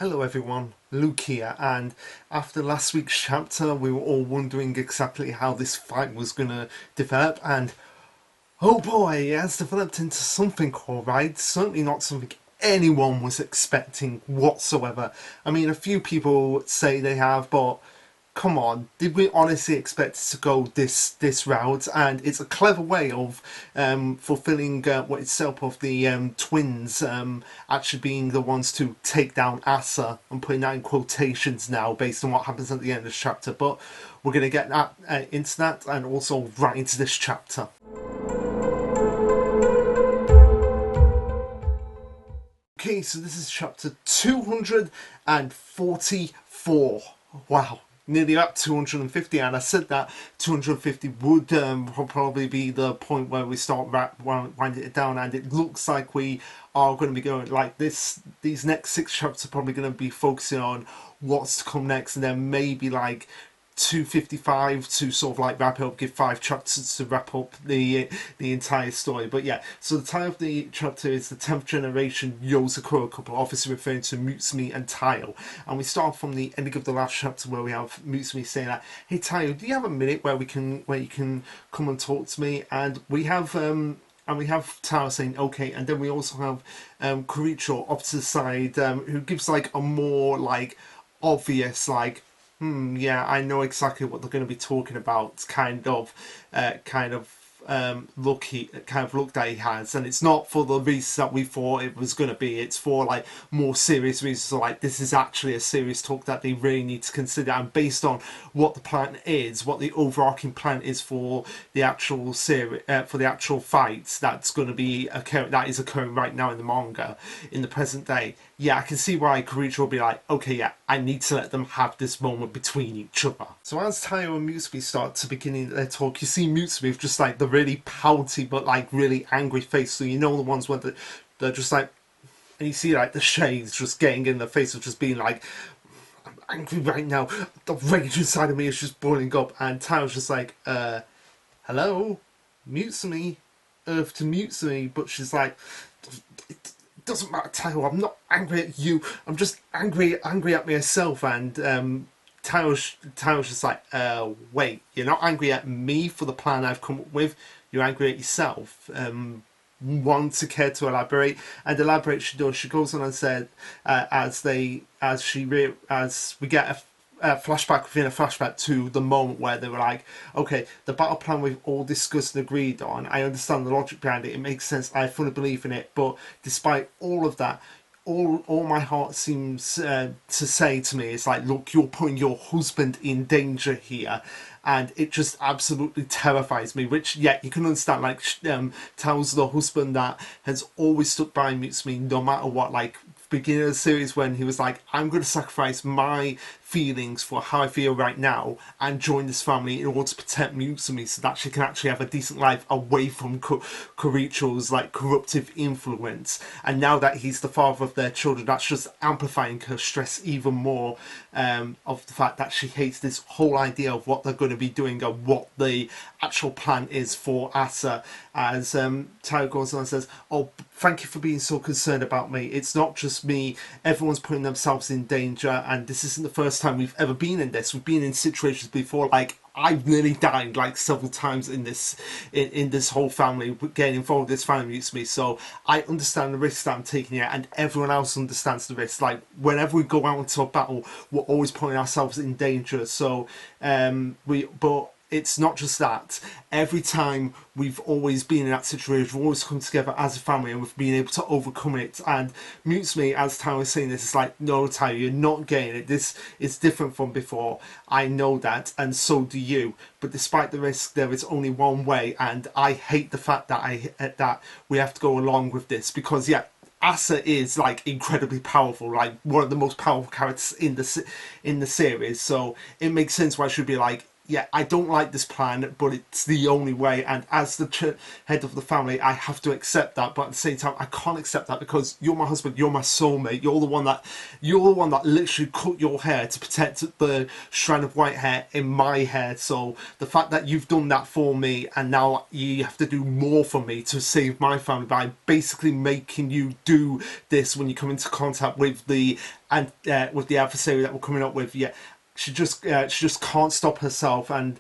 Hello everyone, Luke here, and after last week's chapter we were all wondering exactly how this fight was going to develop, and oh boy, it has developed into something alright, certainly not something anyone was expecting whatsoever. I mean, a few people say they have, but come on, did we honestly expect it to go this route? And it's a clever way of fulfilling what it's set up of the twins actually being the ones to take down Asa. I'm putting that in quotations now based on what happens at the end of this chapter, but we're going to get that into that and also right into this chapter. Okay, so this is chapter 244. Wow, nearly at 250, and I said that 250 would probably be the point where we start winding it down, and it looks like we are going to be going like this. These next 6 chapters are probably going to be focusing on what's to come next, and then maybe like 255 to sort of like wrap it up, give 5 chapters to wrap up the entire story. But yeah, so the title of the chapter is the 10th generation Yozakura couple, obviously referring to Mutsumi and Tayo. And we start from the ending of the last chapter where we have Mutsumi saying that, hey Tayo, do you have a minute where you can come and talk to me? And we have Tara saying okay, and then we also have Koricho off to the side, who gives like a more like obvious like yeah, I know exactly what they're going to be talking about. Kind of look that he has, and it's not for the reasons that we thought it was going to be. It's for like more serious reasons. So like this is actually a serious talk that they really need to consider, and based on what the plan is, what the overarching plan is for the actual series, for the actual fights that's going to be occurring right now in the manga in the present day. Yeah, I can see why Koricho will be like, okay, yeah, I need to let them have this moment between each other. So as Tayo and Mutsumi start to begin their talk, you see Mutsumi with just like the really pouty but like really angry face. So you know the ones where they're just like, and you see like the shades just getting in the face of just being like, I'm angry right now. The rage inside of me is just boiling up. And Tayo's just like, hello, Mutsumi, Earth to Mutsumi, but she's like, doesn't matter, Tayo, I'm not angry at you, I'm just angry at myself. And Tayo's just like, wait, you're not angry at me for the plan I've come up with, you're angry at yourself. Want to care to elaborate? And elaborate she does. She goes on and said, as we get a flashback within a flashback to the moment where they were like, okay, the battle plan we've all discussed and agreed on, I understand the logic behind it, it makes sense, I fully believe in it, but despite all of that, all my heart seems to say to me is like, look, you're putting your husband in danger here, and it just absolutely terrifies me. Which, yeah, you can understand, like, tells the husband that has always stuck by Mutsumi no matter what, like, beginning of the series when he was like, I'm going to sacrifice my feelings for how I feel right now and join this family in order to protect Mutsumi so that she can actually have a decent life away from Koricho's like corruptive influence. And now that he's the father of their children, that's just amplifying her stress even more, of the fact that she hates this whole idea of what they're going to be doing and what the actual plan is for Asa. As Tayo goes on and says, oh, thank you for being so concerned about me. It's not just me, everyone's putting themselves in danger, and this isn't the first time we've ever been in this. We've been in situations before, like I've nearly died like several times in this whole family, getting involved with this family used to me. So I understand the risks that I'm taking here, and everyone else understands the risks. Like whenever we go out into a battle, we're always putting ourselves in danger. So but it's not just that. Every time we've always been in that situation, we've always come together as a family and we've been able to overcome it. And Mutsumi, as Tayo was saying this, is like, no Tayo, you're not getting it. This is different from before. I know that, and so do you. But despite the risk, there is only one way, and I hate the fact that that we have to go along with this, because yeah, Asa is like incredibly powerful, like one of the most powerful characters in the series. So it makes sense why I should be like, yeah, I don't like this plan, but it's the only way. And as the head of the family, I have to accept that. But at the same time, I can't accept that because you're my husband, you're my soulmate, you're the one that literally cut your hair to protect the strand of white hair in my hair. So the fact that you've done that for me, and now you have to do more for me to save my family by basically making you do this when you come into contact with the adversary that we're coming up with. Yeah, she just can't stop herself, and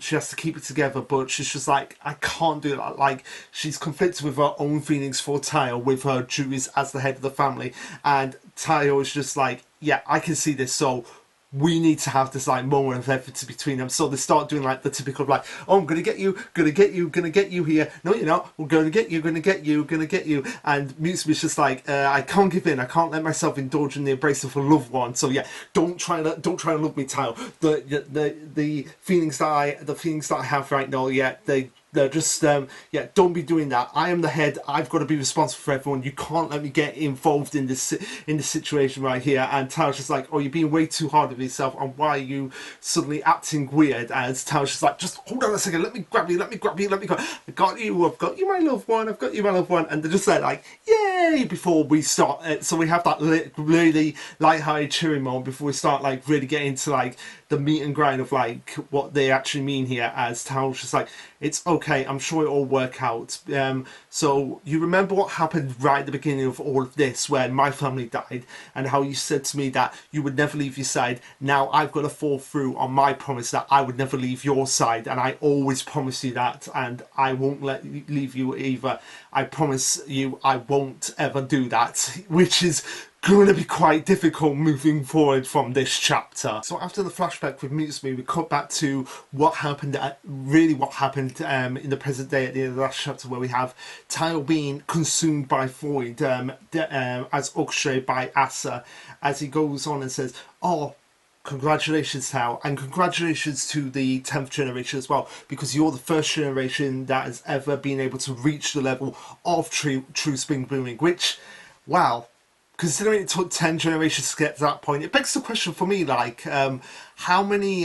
she has to keep it together, but she's just like, I can't do that. Like, she's conflicted with her own feelings for Tayo, with her duties as the head of the family, and Tayo is just like, yeah, I can see this, so we need to have this like moment of effort between them. So they start doing like the typical like, oh, I'm gonna get you, gonna get you, gonna get you here. No, you're not. We're gonna get you, gonna get you, gonna get you. And Mutsumi's just like, I can't give in. I can't let myself indulge in the embrace of a loved one. So yeah, don't try to love me, Tayo. The feelings that I have right now, yeah, they're just yeah, don't be doing that. I am the head. I've got to be responsible for everyone. You can't let me get involved in this situation right here. And Tao's just like, oh, you're being way too hard on yourself, and why are you suddenly acting weird? As Tao's just like, just hold on a second, let me grab you, I got you, I've got you, my loved one, I've got you, my loved one. And they're just like, yay, before we start. So we have that really light-hearted cheering moment before we start like really getting into like the meat and grind of like what they actually mean here. As Tao's just like, it's okay, I'm sure it'll all work out. So you remember what happened right at the beginning of all of this, when my family died, and how you said to me that you would never leave your side. Now I've got to fall through on my promise that I would never leave your side, and I always promise you that, and I won't leave you either. I promise you I won't ever do that, which is going to be quite difficult moving forward from this chapter. So after the flashback with Mutsumi, we cut back to what happened, in the present day at the end of the last chapter, where we have Tayo being consumed by Void, as orchestrated by Asa, as he goes on and says, oh, congratulations, Tao, and congratulations to the 10th generation as well, because you're the first generation that has ever been able to reach the level of true spring blooming, which, wow, considering it took 10 generations to get to that point, it begs the question for me, like, how many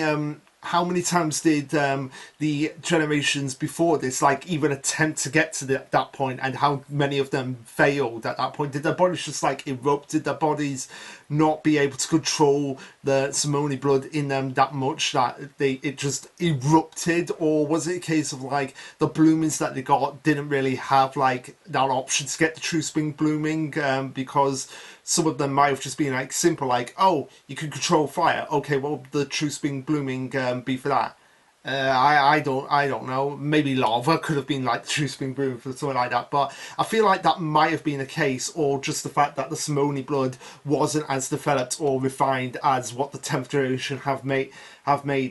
times did the generations before this like even attempt to get to that point, and how many of them failed at that point? Did their bodies just like erupt? Did their bodies not be able to control the Simone blood in them that much that it just erupted? Or was it a case of like the bloomings that they got didn't really have like that option to get the true spring blooming, because some of them might have just been like simple, like, oh, you can control fire, okay, what would the true spring blooming be for that? I don't know. Maybe lava could have been like the true spring blooming for something like that, but I feel like that might have been a case, or just the fact that the Simone blood wasn't as developed or refined as what the 10th generation have made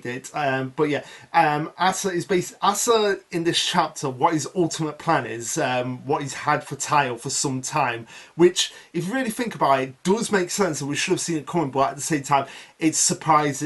it. But yeah, Asa in this chapter, what his ultimate plan is, what he's had for Tayo for some time, which, if you really think about it, does make sense, and we should have seen it coming, but at the same time, it surprised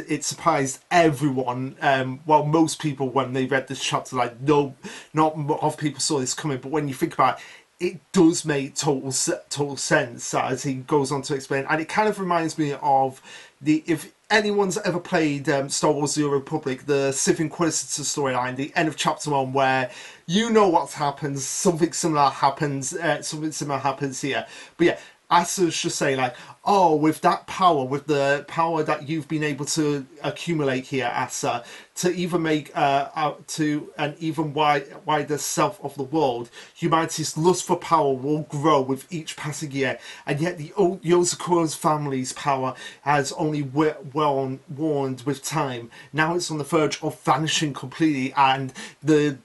everyone. Well, most people, when they read this chapter, like, no, not a lot of people saw this coming, but when you think about it, it does make total sense, as he goes on to explain. And it kind of reminds me of if anyone's ever played Star Wars The Old Republic, the Sith Inquisitor storyline, the end of chapter 1, where you know what happens, something similar happens here. But yeah, Asa's just saying like, oh, with that power, with the power that you've been able to accumulate here, Asa, to even make to an even wider self of the world, humanity's lust for power will grow with each passing year, and yet the Yozakura's family's power has only warmed with time. Now it's on the verge of vanishing completely, and the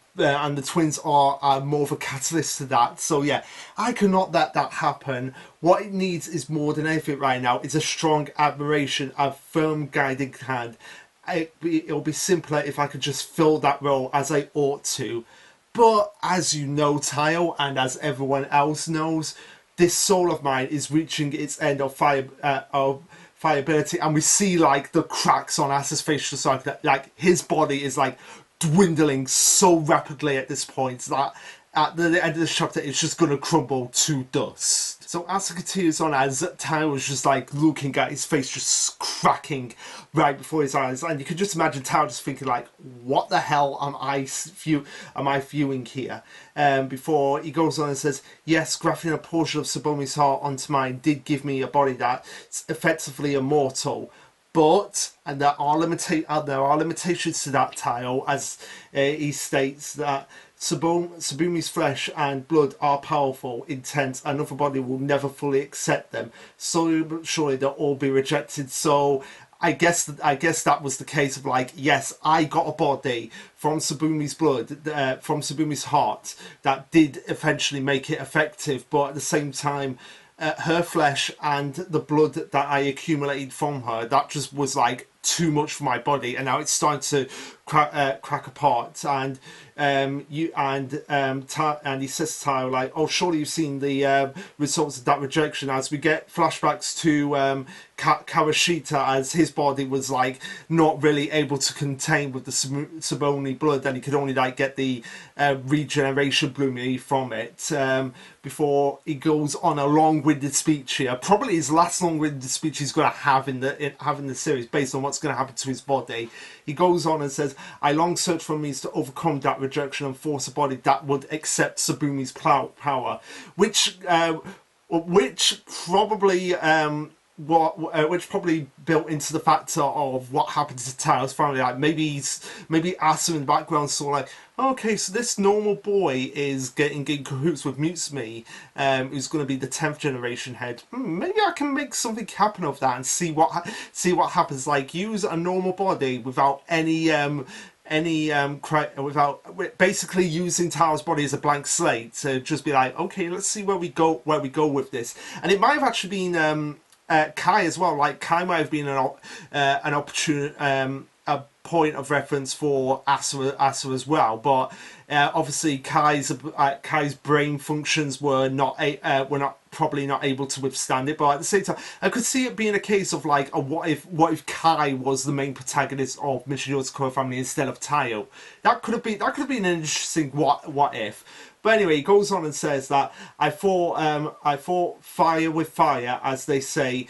twins are more of a catalyst to that. So yeah, I cannot let that happen. What it needs is, more than anything right now, is a strong admiration, a firm guiding hand. It'll be simpler if I could just fill that role as I ought to. But as you know, Tayo, and as everyone else knows, this soul of mine is reaching its end of fireability, and we see like the cracks on Asa's facial side, that like his body is like dwindling so rapidly at this point that at the end of this chapter it's just going to crumble to dust. So as it continues on, as Tao was just like looking at his face just cracking right before his eyes, and you can just imagine Tao just thinking like, what the hell am I viewing here? Before he goes on and says, yes, grafting a portion of Subomi's heart onto mine did give me a body that's effectively immortal. But, and there are limitations to that, Tao, as he states that Subumi's flesh and blood are powerful, intense, and another body will never fully accept them. So surely they'll all be rejected. So I guess that was the case of like, yes, I got a body from Subumi's blood, from Subumi's heart, that did eventually make it effective, but at the same time, her flesh and the blood that I accumulated from her, that just was like too much for my body, and now it's starting to crack apart. And he says to Tao like, oh, surely you've seen the results of that rejection, as we get flashbacks to Kawashita, as his body was like not really able to contain with the Suboni blood, and he could only like get the regeneration blooming from it. Before he goes on a long-winded speech here, probably his last long-winded speech he's going to have in the series, based on what's going to happen to his body. He goes on and says, I long searched for means to overcome that rejection and force a body that would accept Subumi's power, which probably which probably built into the factor of what happened to Tao's family. Like maybe Asa in the background saw like, okay, so this normal boy is getting in cahoots with Mutsumi, who's going to be the 10th generation head. Maybe I can make something happen of that and see what happens. Like, use a normal body without without basically using Tao's body as a blank slate to just be like, okay, let's see where we go with this. And it might have actually been Kai as well. Like, Kai might have been an opportunity, a point of reference for Asa as well, but obviously Kai's brain functions were probably not able to withstand it. But at the same time, I could see it being a case of like, what if Kai was the main protagonist of Mission Yozakura Family instead of Tao? That could have been an interesting what if. But anyway, he goes on and says that I fought fire with fire, as they say,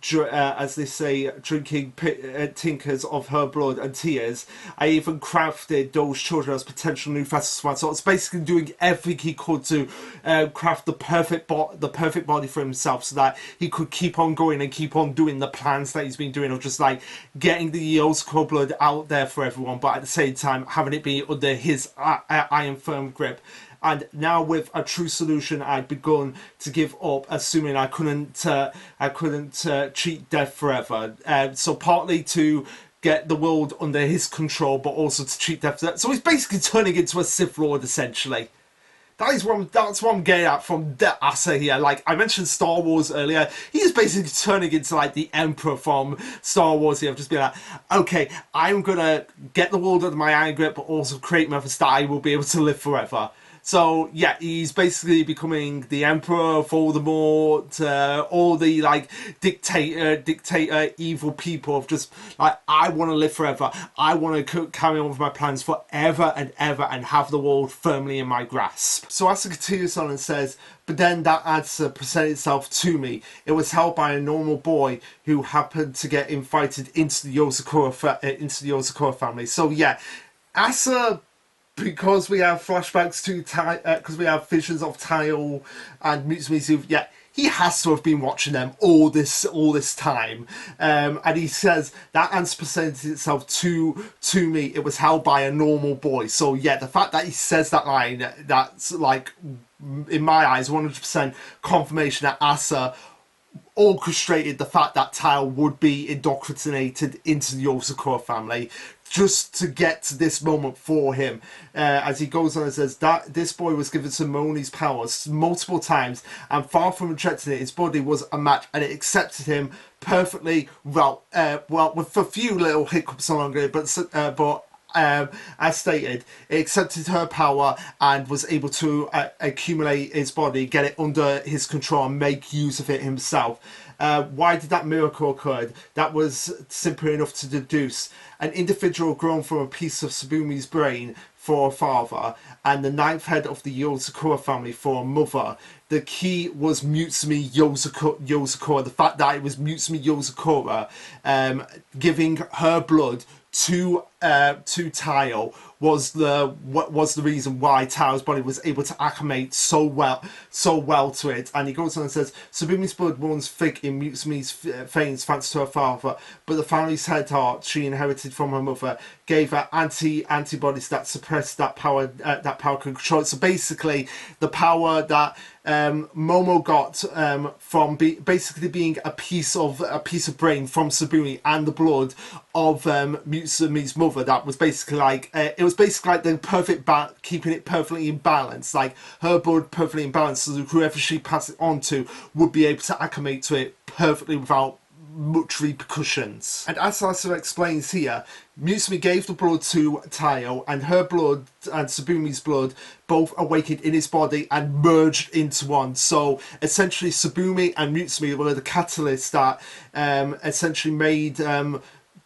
drinking tinkers of her blood and tears. I even crafted those children as potential new facets of my soul. It's basically doing everything he could to craft the perfect body for himself, so that he could keep on going and keep on doing the plans that he's been doing of just like getting the Yozakura blood out there for everyone, but at the same time having it be under his iron firm grip. And now with a true solution, I'd begun to give up, assuming I couldn't cheat death forever. So partly to get the world under his control, but also to cheat death. So he's basically turning into a Sith Lord, essentially. That's what I'm getting at from the Asa here. Like, I mentioned Star Wars earlier. He's basically turning into like the Emperor from Star Wars here. I've just been like, okay, I'm gonna get the world under my iron grip, but also create methods that I will be able to live forever. So yeah, he's basically becoming the Emperor, Voldemort, all the like dictator evil people of just like, I want to live forever. I want to carry on with my plans forever and ever and have the world firmly in my grasp. So Asa continues on and says, but then that answer presented itself to me. It was held by a normal boy who happened to get invited into the Yozakura family. So yeah, Asa, because we have flashbacks to because we have visions of Tao and Mitsumizu, yeah, he has to have been watching them all this time. And he says that answer presented itself to me. It was held by a normal boy. So yeah, the fact that he says that line, that's like, in my eyes, 100% confirmation that Asa orchestrated the fact that Tao would be indoctrinated into the Yozakura family, just to get to this moment for him. As he goes on and says that this boy was given Simoni's powers multiple times, and far from rejecting it, his body was a match, and it accepted him perfectly well. With a few little hiccups along it, but as stated, it accepted her power and was able to accumulate his body, get it under his control, and make use of it himself. Why did that miracle occur? That was simple enough to deduce. An individual grown from a piece of Subumi's brain for a father, and the ninth head of the Yozakura family for a mother. The key was Mutsumi Yozakura. The fact that it was Mutsumi Yozakura giving her blood to Tayo was the reason why Tao's body was able to acclimate so well to it. And he goes on and says, Subumi's blood runs thick in Mutsumi's veins thanks to her father, but the family's head heart she inherited from her mother gave her antibodies that suppressed that power control. So basically, the power that Momo got from basically being a piece of brain from Subumi and the blood of Mutsumi's mother, that was basically like it was basically like the perfect keeping it perfectly in balance, like her blood perfectly in balance, so that whoever she passed it on to would be able to acclimate to it perfectly without much repercussions. And as Asa explains here, Mutsumi gave the blood to Tayo, and her blood and Subumi's blood both awakened in his body and merged into one. So essentially Subumi and Mutsumi were the catalysts that essentially made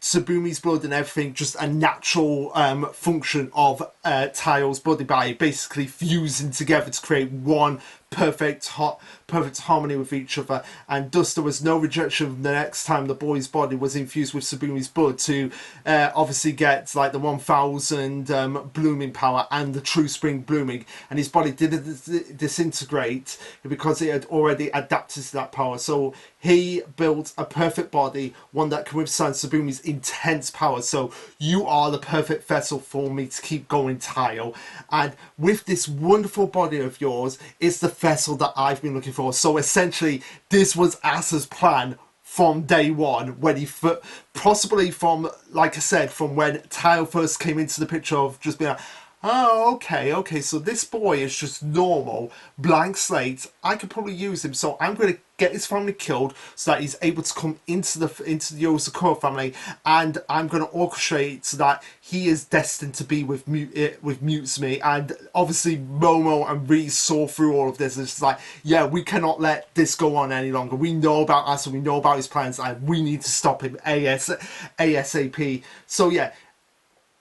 Subumi's blood and everything just a natural function of Tayo's body by basically fusing together to create one perfect harmony with each other. And thus there was no rejection the next time the boy's body was infused with Subumi's blood to obviously get like the 1000 blooming power and the true spring blooming, and his body didn't disintegrate because it had already adapted to that power. So he built a perfect body, one that can withstand Subumi's intense power. So you are the perfect vessel for me to keep going, Tayo. And with this wonderful body of yours, it's the vessel that I've been looking for. So essentially, this was Asa's plan from day one, when he possibly from, like I said, from when Tayo first came into the picture, of just being like, oh, okay, so this boy is just normal, blank slate, I could probably use him, so I'm going to get his family killed so that he's able to come into the Yozakura family, and I'm going to orchestrate so that he is destined to be with Mutsumi. And obviously Momo and Ree saw through all of this. It's like, yeah, we cannot let this go on any longer. We know about Asa, we know about his plans, and we need to stop him ASAP. So yeah,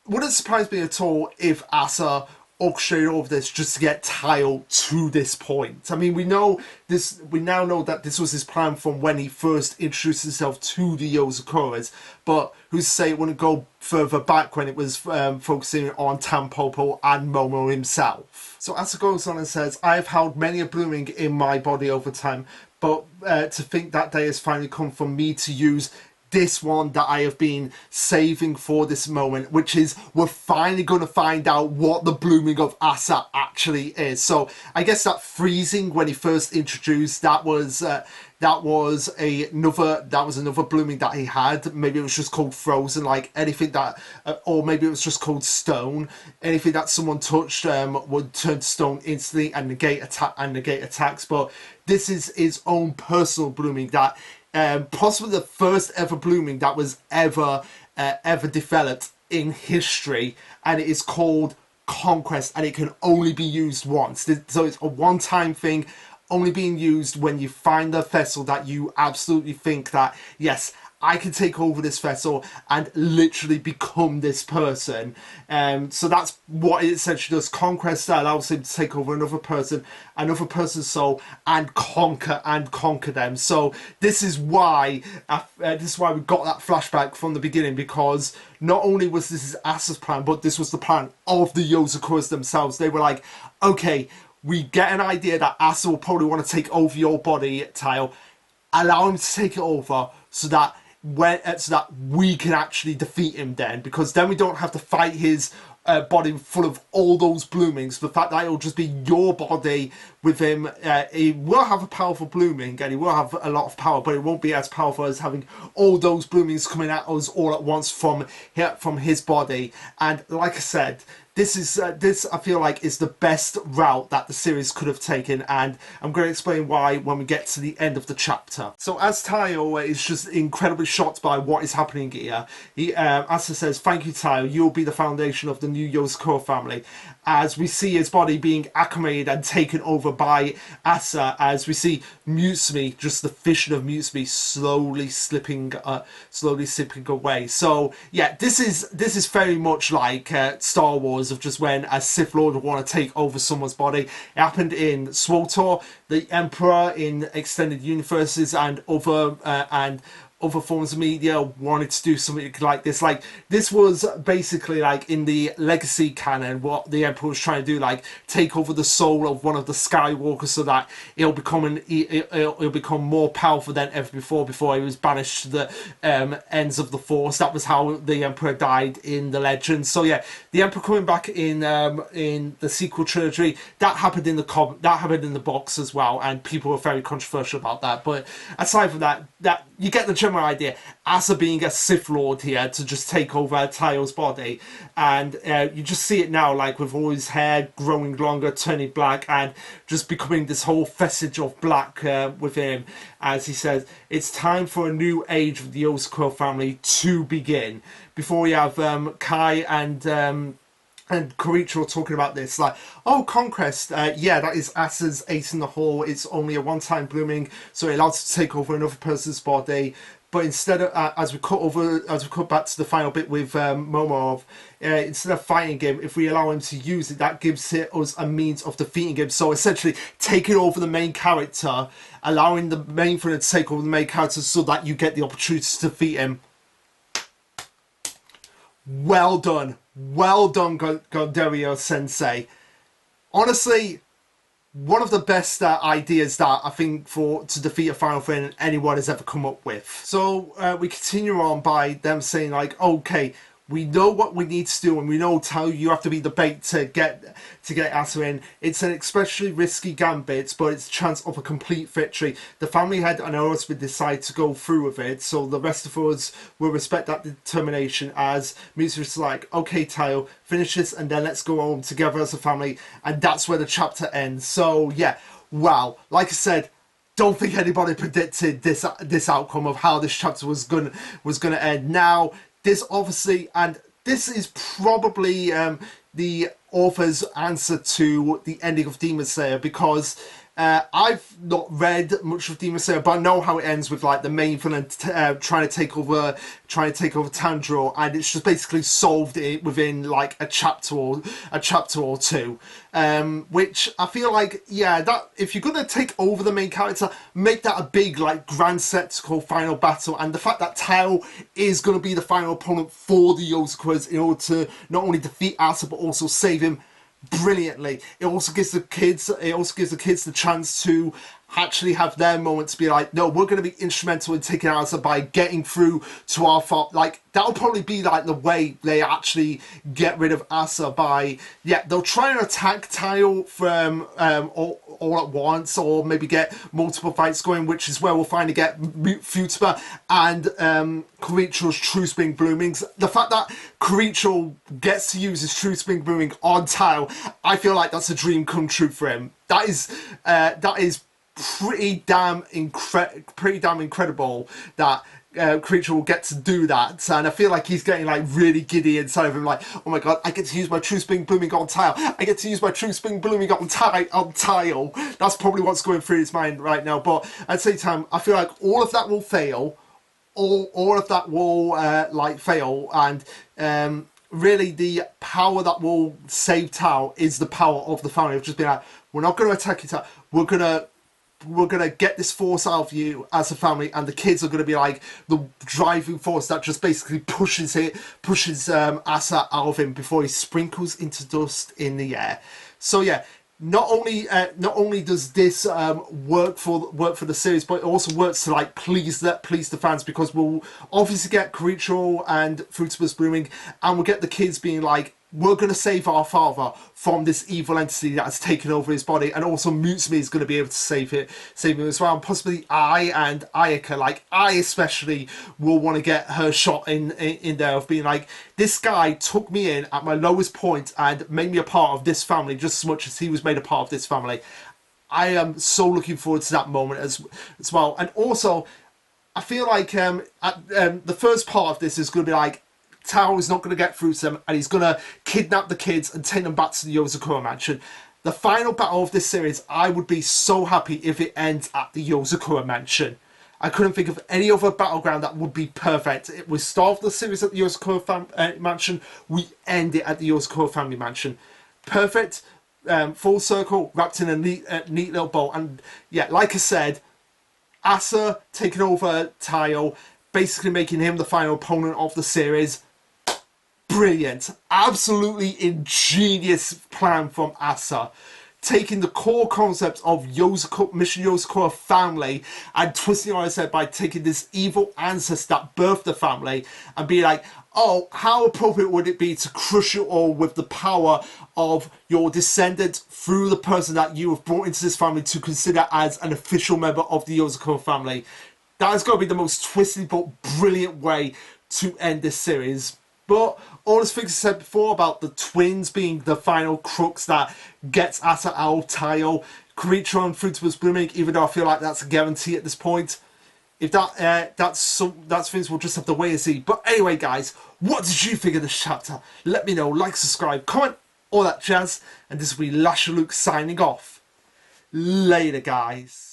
wouldn't surprise me at all if Asa orchestrated all of this just to get Tayo to this point. I mean, we now know that this was his plan from when he first introduced himself to the Yozakuras, but who's to say it wouldn't go further back when it was focusing on Tampopo and Momo himself. So Asa goes on and says, I have held many a blooming in my body over time, but to think that day has finally come for me to use this one that I have been saving for this moment, which is we're finally going to find out what the blooming of Asa actually is. So I guess that freezing when he first introduced, that was another blooming that he had. Maybe it was just called frozen, like anything that, or maybe it was just called stone. Anything that someone touched would turn to stone instantly and negate attacks. But this is his own personal blooming that. Possibly the first ever blooming that was ever developed in history, and it is called Conquest, and it can only be used once. So it's a one-time thing, only being used when you find a vessel that you absolutely think that, yes, I can take over this vessel and literally become this person. So that's what it essentially does. Conquest allows him to take over another person's soul, and conquer them. So this is why we got that flashback from the beginning, because not only was this Asa's plan, but this was the plan of the Yozakuras themselves. They were like, okay, we get an idea that Asa will probably want to take over your body, Tayo. Allow him to take it over so that we can actually defeat him then, because then we don't have to fight his body full of all those bloomings. The fact that it'll just be your body with him, he will have a powerful blooming and he will have a lot of power, but it won't be as powerful as having all those bloomings coming at us all at once from his body. And like I said, this I feel like is the best route that the series could have taken, and I'm going to explain why when we get to the end of the chapter. So as Tayo is just incredibly shocked by what is happening here, Asa says, "Thank you, Tayo. You'll be the foundation of the new Yozakura family." As we see his body being acclimated and taken over by Asa, as we see Mutsumi, just the vision of Mutsumi, slowly slipping away. So yeah, this is very much like Star Wars, of just when a Sith Lord would want to take over someone's body. It happened in SWTOR, the Emperor in extended universes, and other forms of media wanted to do something like this. Like, this was basically like in the legacy canon what the Emperor was trying to do, like take over the soul of one of the Skywalkers so that it'll become more powerful than ever before he was banished to the ends of the Force. That was how the Emperor died in the legends. So yeah, the Emperor coming back in the sequel trilogy, that happened in the box as well, and people were very controversial about that. But aside from that you get the general idea. Asa being a Sith Lord here to just take over Tayo's body, and you just see it now, like with all his hair growing longer, turning black, and just becoming this whole vestige of black with him. As he says, it's time for a new age of the Yozakura family to begin. Before we have Kai and Korichiro talking about this, like, oh, Conquest, yeah, that is Asa's ace in the hole. It's only a one-time blooming, so it allows it to take over another person's body. But instead of, as we cut back to the final bit with Momov, instead of fighting him, if we allow him to use it, that gives us a means of defeating him. So essentially, taking over the main character, allowing the main villain to take over the main character so that you get the opportunity to defeat him. Well done, Gonderio Sensei. Honestly, one of the best ideas that I think to defeat a final villain anyone has ever come up with. So we continue on by them saying, like, okay, we know what we need to do, and we know how you have to be the bait to get Asa in. It's an especially risky gambit, but it's a chance of a complete victory. The family head and our husband decide to go through with it, so the rest of us will respect that determination. As Mitsu's like, okay, Tayo, finish this, and then let's go home together as a family. And that's where the chapter ends. So yeah, wow, like I said, don't think anybody predicted this outcome of how this chapter was gonna end. Now, this obviously, and this is probably the author's answer to the ending of Demon Slayer, because I've not read much of Demon Slayer, but I know how it ends with, like, the main villain trying to take over Tanjiro, and it's just basically solved it within like a chapter or two. Which I feel like, yeah, that if you're gonna take over the main character, make that a big, like, grand spectacle final battle. And the fact that Tao is gonna be the final opponent for the Yozakuras in order to not only defeat Asa but also save him brilliantly. It also gives the kids the chance to actually have their moment to be like, no, we're going to be instrumental in taking Asa by getting through to our like, that'll probably be like the way they actually get rid of Asa. By, yeah, they'll try and attack Tayo from all at once, or maybe get multiple fights going, which is where we'll finally get Futaba and Korichiro's True Spring Bloomings. The fact that Korichiro gets to use his True Spring Blooming on Tayo, I feel like that's a dream come true for him. That is pretty damn incredible that Creature will get to do that, and I feel like he's getting, like, really giddy inside of him, like, oh my god, I get to use my True Spring Blooming on Tile, I get to use my True Spring Blooming on Tile. That's probably what's going through his mind right now. But at the same time, I feel like all of that will fail, all of that will like, fail, and really the power that will save Tao is the power of the family. Of just being like, we're not going to attack you, Tao, we're gonna get this force out of you as a family, and the kids are gonna be like the driving force that just basically pushes Asa out of him before he sprinkles into dust in the air. So yeah, not only does this work for the series, but it also works to, like, please the fans, because we'll obviously get Korichiro and Futaba's blooming, and we'll get the kids being like, we're going to save our father from this evil entity that has taken over his body, and also Mutsumi is going to be able to save him as well, and possibly I and Ayaka, like I especially will want to get her shot in there of being like, this guy took me in at my lowest point and made me a part of this family just as much as he was made a part of this family. I am so looking forward to that moment as well. And also, I feel like the first part of this is going to be like, Tao is not going to get through to them, and he's going to kidnap the kids and take them back to the Yozakura mansion. The final battle of this series, I would be so happy if it ends at the Yozakura mansion. I couldn't think of any other battleground that would be perfect. We start the series at the Yozakura mansion, we end it at the Yozakura family mansion. Perfect, full circle, wrapped in a neat little bow. And yeah, like I said, Asa taking over Tayo, basically making him the final opponent of the series. Brilliant, absolutely ingenious plan from Asa, taking the core concepts of Mission Yozakura family and twisting on its head by taking this evil ancestor that birthed the family and be like, oh, how appropriate would it be to crush you all with the power of your descendant through the person that you have brought into this family to consider as an official member of the Yozakura family. That is going to be the most twisted but brilliant way to end this series. But all those things I said before about the twins being the final crux that gets Asa out of Tayo, creature on Fruitibus blooming, even though I feel like that's a guarantee at this point. If that's things we'll just have to wait and see. But anyway, guys, what did you think of this chapter? Let me know, like, subscribe, comment, all that jazz. And this will be Lasherluke signing off. Later, guys.